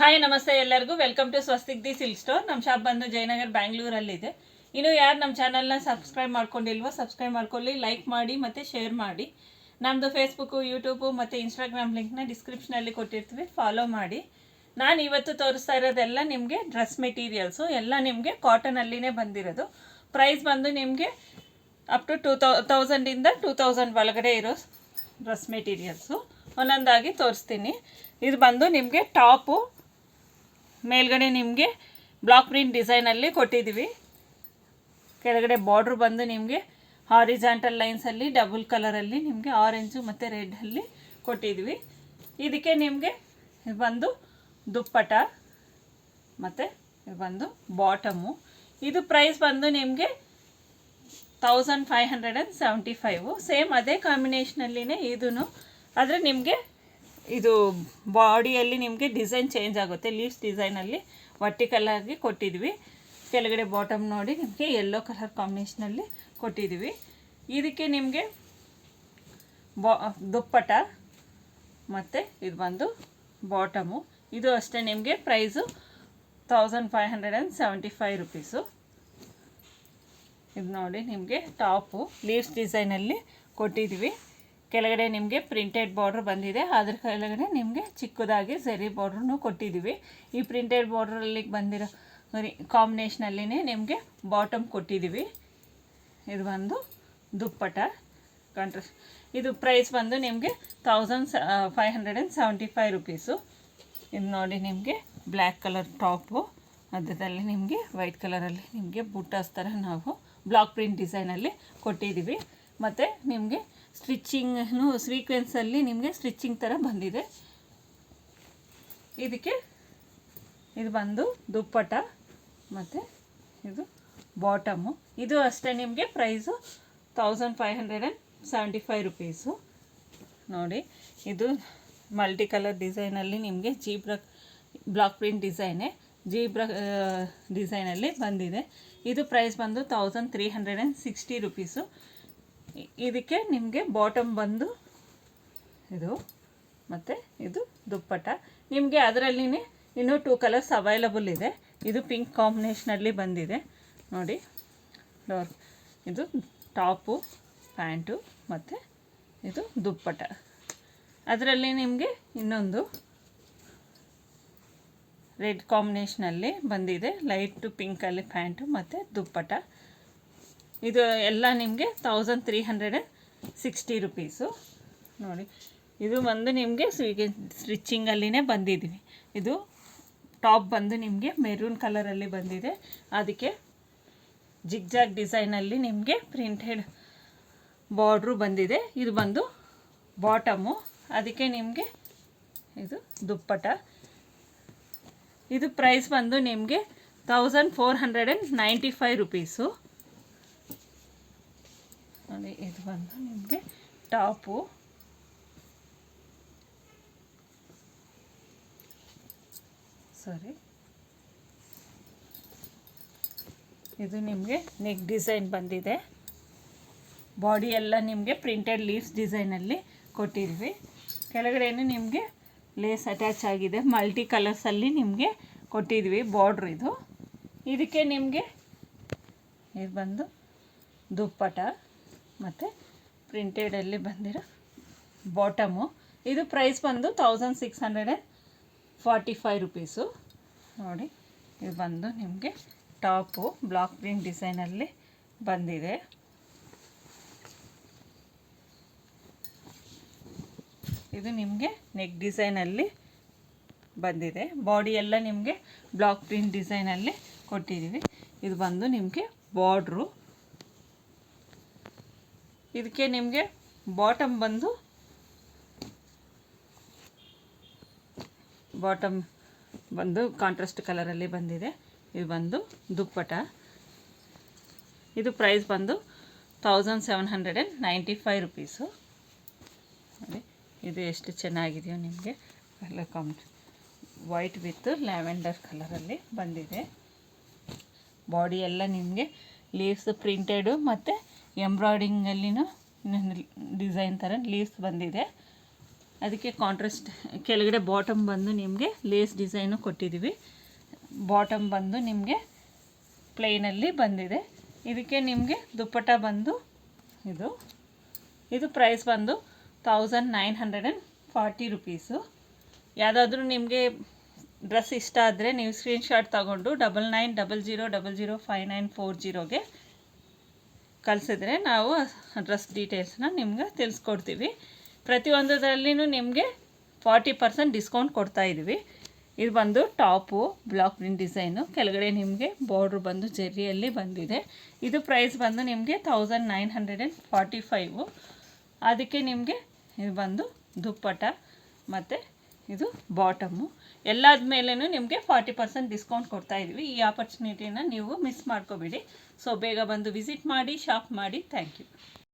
Hi ನಮಸ್ತೆ ಎಲ್ಲರಿಗೂ welcome to Swastik the silk store. ನಮ್ಮ ಶಾಪ್ ಬಂದು ಜಯನಗರ್ ಬ್ಯಾಂಗ್ಳೂರಲ್ಲಿದೆ. ಇನ್ನು ಯಾರು ನಮ್ಮ ಚಾನಲ್ನ ಸಬ್ಸ್ಕ್ರೈಬ್ ಮಾಡ್ಕೊಂಡಿಲ್ವೋ ಸಬ್ಸ್ಕ್ರೈಬ್ ಮಾಡ್ಕೊಳ್ಳಿ, ಲೈಕ್ ಮಾಡಿ ಮತ್ತು ಶೇರ್ ಮಾಡಿ. ನಮ್ಮದು ಫೇಸ್ಬುಕ್ಕು, ಯೂಟ್ಯೂಬು ಮತ್ತು ಇನ್ಸ್ಟಾಗ್ರಾಮ್ ಲಿಂಕ್ನ ಡಿಸ್ಕ್ರಿಪ್ಷನಲ್ಲಿ ಕೊಟ್ಟಿರ್ತೀವಿ, ಫಾಲೋ ಮಾಡಿ. ನಾನು ಇವತ್ತು ತೋರಿಸ್ತಾ ಇರೋದೆಲ್ಲ ನಿಮಗೆ ಡ್ರೆಸ್ ಮೆಟೀರಿಯಲ್ಸು, ಎಲ್ಲ ನಿಮಗೆ ಕಾಟನಲ್ಲಿನೇ ಬಂದಿರೋದು. ಪ್ರೈಸ್ ಬಂದು ನಿಮಗೆ ಅಪ್ ಟು 2000ಇಂದ 2000 ಒಳಗಡೆ ಇರೋ ಡ್ರೆಸ್ ಮೆಟೀರಿಯಲ್ಸು ಒಂದೊಂದಾಗಿ ತೋರಿಸ್ತೀನಿ. ಇದು ಬಂದು ನಿಮಗೆ ಟಾಪು, ಮೇಲ್ಗಡೆ ನಿಮಗೆ ಬ್ಲಾಕ್ ಪ್ರಿಂಟ್ ಡಿಸೈನಲ್ಲಿ ಕೊಟ್ಟಿದ್ದೀವಿ. ಕೆಳಗಡೆ ಬಾರ್ಡ್ರ್ ಬಂದು ನಿಮಗೆ ಹಾರಿಜಾಂಟಲ್ ಲೈನ್ಸಲ್ಲಿ ಡಬಲ್ ಕಲರಲ್ಲಿ ನಿಮಗೆ ಆರೆಂಜು ಮತ್ತು ರೆಡ್ಡಲ್ಲಿ ಕೊಟ್ಟಿದ್ದೀವಿ. ಇದಕ್ಕೆ ನಿಮಗೆ ಇದು ಬಂದು ದುಪ್ಪಟ ಮತ್ತು ಇದು ಬಂದು ಬಾಟಮು. ಇದು ಪ್ರೈಸ್ ಬಂದು ನಿಮಗೆ 1575. ಸೇಮ್ ಅದೇ ಕಾಂಬಿನೇಷನಲ್ಲಿನೇ ಇದೂ, ಆದರೆ ನಿಮಗೆ ಇದು ಬಾಡಿಯಲ್ಲಿ ನಿಮಗೆ ಡಿಸೈನ್ ಚೇಂಜ್ ಆಗುತ್ತೆ. ಲೀವ್ಸ್ ಡಿಸೈನಲ್ಲಿ ವರ್ಟಿಕಲ್ ಆಗಿ ಕೊಟ್ಟಿದ್ವಿ. ಕೆಳಗಡೆ ಬಾಟಮ್ ನೋಡಿ ನಿಮಗೆ ಯೆಲ್ಲೋ ಕಲರ್ ಕಾಂಬಿನೇಷನಲ್ಲಿ ಕೊಟ್ಟಿದ್ದೀವಿ. ಇದಕ್ಕೆ ನಿಮಗೆ ದುಪ್ಪಟ ಮತ್ತು ಇದು ಬಂದು ಬಾಟಮು. ಇದು ಅಷ್ಟೇ ನಿಮಗೆ ಪ್ರೈಸು 1575 ರುಪೀಸು. ಇದು ನೋಡಿ ನಿಮಗೆ ಟಾಪು ಲೀವ್ಸ್ ಡಿಸೈನಲ್ಲಿ ಕೊಟ್ಟಿದ್ದೀವಿ. ಕೆಳಗಡೆ ನಿಮಗೆ ಪ್ರಿಂಟೆಡ್ ಬಾರ್ಡ್ರ್ ಬಂದಿದೆ, ಅದ್ರ ಕೆಳಗಡೆ ನಿಮಗೆ ಚಿಕ್ಕದಾಗಿ ಝರಿ ಬಾರ್ಡ್ರೂ ಕೊಟ್ಟಿದ್ದೀವಿ. ಈ ಪ್ರಿಂಟೆಡ್ ಬಾರ್ಡ್ರಲ್ಲಿ ಬಂದಿರೋ ಕಾಂಬಿನೇಷನಲ್ಲಿನೇ ನಿಮಗೆ ಬಾಟಮ್ ಕೊಟ್ಟಿದ್ದೀವಿ. ಇದು ಬಂದು ದುಪ್ಪಟ ಕಾಂಟ್ರಾಸ್ಟ್. ಇದು ಪ್ರೈಸ್ ಬಂದು ನಿಮಗೆ 1575 ರುಪೀಸು. ಇದು ನೋಡಿ ನಿಮಗೆ ಬ್ಲ್ಯಾಕ್ ಕಲರ್ ಟಾಪು, ಅದರಲ್ಲಿ ನಿಮಗೆ ವೈಟ್ ಕಲರಲ್ಲಿ ನಿಮಗೆ ಬುಟ್ಟಾಸ್ ಥರ ನಾವು ಬ್ಲಾಕ್ ಪ್ರಿಂಟ್ ಡಿಸೈನಲ್ಲಿ ಕೊಟ್ಟಿದ್ದೀವಿ. ಮತ್ತು ನಿಮಗೆ ಸ್ಟಿಚ್ಚಿಂಗ್ನು ಸೀಕ್ವೆನ್ಸಲ್ಲಿ ನಿಮಗೆ ಸ್ಟಿಚ್ಚಿಂಗ್ ಥರ ಬಂದಿದೆ. ಇದಕ್ಕೆ ಇದು ಬಂದು ದುಪ್ಪಟ ಮತ್ತು ಇದು ಬಾಟಮು. ಇದು ಅಷ್ಟೇ ನಿಮಗೆ ಪ್ರೈಸು 1575 ರುಪೀಸು. ನೋಡಿ ಇದು ಮಲ್ಟಿ ಕಲರ್ ಡಿಸೈನಲ್ಲಿ ನಿಮಗೆ ಬ್ಲಾಕ್ ಪ್ರಿಂಟ್ ಡಿಸೈನಲ್ಲಿ ಬಂದಿದೆ. ಇದು ಪ್ರೈಸ್ ಬಂದು 1360 ರುಪೀಸು. ಇದಕ್ಕೆ ನಿಮಗೆ ಬಾಟಮ್ ಬಂದು ಇದು ಮತ್ತು ಇದು ದುಪ್ಪಟ. ನಿಮಗೆ ಅದರಲ್ಲಿನೇ ಇನ್ನೂ 2 ಕಲರ್ಸ್ ಅವೈಲಬಲ್ ಇದೆ. ಇದು ಪಿಂಕ್ ಕಾಂಬಿನೇಷನಲ್ಲಿ ಬಂದಿದೆ ನೋಡಿ. ಇದು ಟಾಪು, ಪ್ಯಾಂಟು ಮತ್ತು ಇದು ದುಪ್ಪಟ. ಅದರಲ್ಲಿ ನಿಮಗೆ ಇನ್ನೊಂದು ರೆಡ್ ಕಾಂಬಿನೇಷನಲ್ಲಿ ಬಂದಿದೆ, ಲೈಟ್ ಪಿಂಕಲ್ಲಿ ಪ್ಯಾಂಟು ಮತ್ತು ದುಪ್ಪಟ. ಇದು ಎಲ್ಲ ನಿಮಗೆ 1360 ರುಪೀಸು. ನೋಡಿ ಇದು ಬಂದು ನಿಮಗೆ ಸ್ಟಿಚ್ಚಿಂಗಲ್ಲಿನೇ ಬಂದಿದ್ದೀವಿ. ಇದು ಟಾಪ್ ಬಂದು ನಿಮಗೆ ಮೆರೂನ್ ಕಲರಲ್ಲಿ ಬಂದಿದೆ, ಅದಕ್ಕೆ ಜಿಗ್ಜಾಗ್ ಡಿಸೈನಲ್ಲಿ ನಿಮಗೆ ಪ್ರಿಂಟೆಡ್ ಬಾರ್ಡ್ರು ಬಂದಿದೆ. ಇದು ಬಂದು ಬಾಟಮು, ಅದಕ್ಕೆ ನಿಮಗೆ ಇದು ದುಪ್ಪಟ. ಇದು ಪ್ರೈಸ್ ಬಂದು ನಿಮಗೆ 1495 ರುಪೀಸು. ನೋಡಿ ಇದು ಬಂದು ನಿಮಗೆ ಟಾಪು, ಇದು ನಿಮಗೆ ನೆಕ್ ಡಿಸೈನ್ ಬಂದಿದೆ. ಬಾಡಿ ಎಲ್ಲ ನಿಮಗೆ ಪ್ರಿಂಟೆಡ್ ಲೀವ್ಸ್ ಡಿಸೈನಲ್ಲಿ ಕೊಟ್ಟಿದ್ವಿ. ಕೆಳಗಡೆಯೂ ನಿಮಗೆ ಲೇಸ್ ಅಟ್ಯಾಚ್ ಆಗಿದೆ, ಮಲ್ಟಿ ಕಲರ್ಸಲ್ಲಿ ನಿಮಗೆ ಕೊಟ್ಟಿದ್ವಿ ಬಾರ್ಡ್ರ್. ಇದಕ್ಕೆ ನಿಮಗೆ ಇದು ಬಂದು ದುಪ್ಪಟ ಮತ್ತು ಪ್ರಿಂಟೆಡಲ್ಲಿ ಬಂದಿರೋ ಬಾಟಮು. ಇದು ಪ್ರೈಸ್ ಬಂದು 1645 ರುಪೀಸು. ನೋಡಿ ಇದು ಬಂದು ನಿಮಗೆ ಟಾಪು ಬ್ಲಾಕ್ ಪ್ರಿಂಟ್ ಡಿಸೈನಲ್ಲಿ ಬಂದಿದೆ. ಇದು ನಿಮಗೆ ನೆಕ್ ಡಿಸೈನಲ್ಲಿ ಬಂದಿದೆ. ಬಾಡಿ ಎಲ್ಲ ನಿಮಗೆ ಬ್ಲಾಕ್ ಪ್ರಿಂಟ್ ಡಿಸೈನಲ್ಲಿ ಕೊಟ್ಟಿದ್ದೀವಿ. ಇದು ಬಂದು ನಿಮಗೆ ಬಾರ್ಡ್ರು. ಇದಕ್ಕೆ ನಿಮಗೆ ಬಾಟಮ್ ಬಂದು ಕಾಂಟ್ರಾಸ್ಟ್ ಕಲರಲ್ಲಿ ಬಂದಿದೆ. ಇದು ಬಂದು ದುಪ್ಪಟ. ಇದು ಪ್ರೈಸ್ ಬಂದು 1795 ರುಪೀಸು. ನೋಡಿ ಇದು ಎಷ್ಟು ಚೆನ್ನಾಗಿದೆಯೋ ನಿಮಗೆ ಎಲ್ಲ ವೈಟ್ ವಿತ್ ಲ್ಯಾವೆಂಡರ್ ಕಲರಲ್ಲಿ ಬಂದಿದೆ. ಬಾಡಿ ಎಲ್ಲ ನಿಮಗೆ ಲೀವ್ಸ್ ಪ್ರಿಂಟೆಡು ಮತ್ತು ಎಂಬ್ರಾಯ್ಡಿಂಗಲ್ಲಿನೂ ಡಿಸೈನ್ ಥರ ಲೀವ್ಸ್ ಬಂದಿದೆ. ಅದಕ್ಕೆ ಕಾಂಟ್ರಾಸ್ಟ್ ಕೆಳಗಡೆ ಬಾಟಮ್ ಬಂದು ನಿಮಗೆ ಲೇಸ್ ಡಿಸೈನು ಕೊಟ್ಟಿದ್ದೀವಿ. ಬಾಟಮ್ ಬಂದು ನಿಮಗೆ ಪ್ಲೇನಲ್ಲಿ ಬಂದಿದೆ. ಇದಕ್ಕೆ ನಿಮಗೆ ದುಪ್ಪಟ್ಟ ಬಂದು ಇದು ಪ್ರೈಸ್ ಬಂದು 1940 ರುಪೀಸು. ಯಾವುದಾದ್ರೂ ನಿಮಗೆ ಡ್ರೆಸ್ ಇಷ್ಟ ಆದರೆ ನೀವು ಸ್ಕ್ರೀನ್ಶಾಟ್ ತಗೊಂಡು 9900005940ಗೆ ಕಳಿಸಿದ್ರೆ ನಾವು ಡ್ರೆಸ್ ಡೀಟೇಲ್ಸ್ನ ನಿಮ್ಗೆ ತಿಳಿಸ್ಕೊಡ್ತೀವಿ. ಪ್ರತಿಯೊಂದರಲ್ಲಿನೂ ನಿಮಗೆ 40% ಡಿಸ್ಕೌಂಟ್ ಕೊಡ್ತಾಯಿದ್ದೀವಿ. ಇದು ಬಂದು ಟಾಪು ಬ್ಲಾಕ್ ಪ್ರಿಂಟ್ ಡಿಸೈನು, ಕೆಳಗಡೆ ನಿಮಗೆ ಬಾರ್ಡ್ರ್ ಬಂದು ಜೆರ್ರಿಯಲ್ಲಿ ಬಂದಿದೆ. ಇದು ಪ್ರೈಸ್ ಬಂದು ನಿಮಗೆ 1945. ಅದಕ್ಕೆ ನಿಮಗೆ ಇದು ಬಂದು ದುಪ್ಪಟ್ಟ ಮತ್ತು ಇದು ಬಾಟಮು. ಎಲ್ಲದ ಮೇಲೂ ನಿಮಗೆ 40% ಡಿಸ್ಕೌಂಟ್ ಕೊಡ್ತಾಯಿದ್ದೀವಿ. ಈ ಆಪರ್ಚುನಿಟಿನ ನೀವು ಮಿಸ್ ಮಾಡ್ಕೋಬೇಡಿ. ಸೊ ಬೇಗ ಬಂದು ವಿಸಿಟ್ ಮಾಡಿ, ಶಾಪ್ ಮಾಡಿ. Thank you.